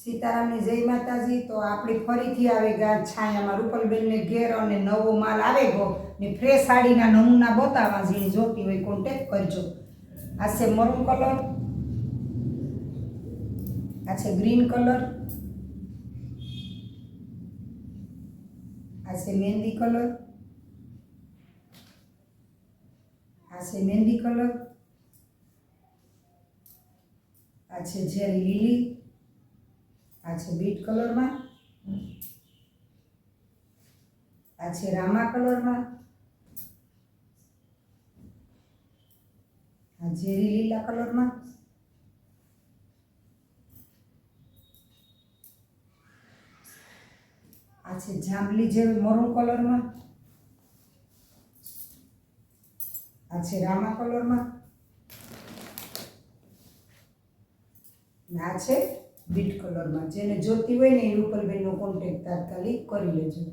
સીતારામની જય માતાજી। તો આપણી ફરીથી આવે ગા છાયામાં રૂપલબેનને ઘેર અને નવો માલ આવે ગયો ને ફ્રેશ સાડીના નમૂના બતાવવા જેની જોતી હોય કોન્ટેક્ટ કરજો। આ છે મરૂન કલર, આ છે ગ્રીન કલર, આ છે મહેંદી કલર, આ છે મહેંદી કલર, આ છે ઝેરી લીલી, આ છે બીટ કલરમાં, આ છે રામા કલરમાં, આ ઝેરી લીલા કલરમાં, આ છે જાંબલી જેવી મરૂન કલરમાં, આ છે રામા કલરમાં, આ છે બીટ કલરમાં। જેને જોતી હોય ને એ રૂપલબેનનો કોન્ટેક્ટ તાત્કાલિક કરી લેજો।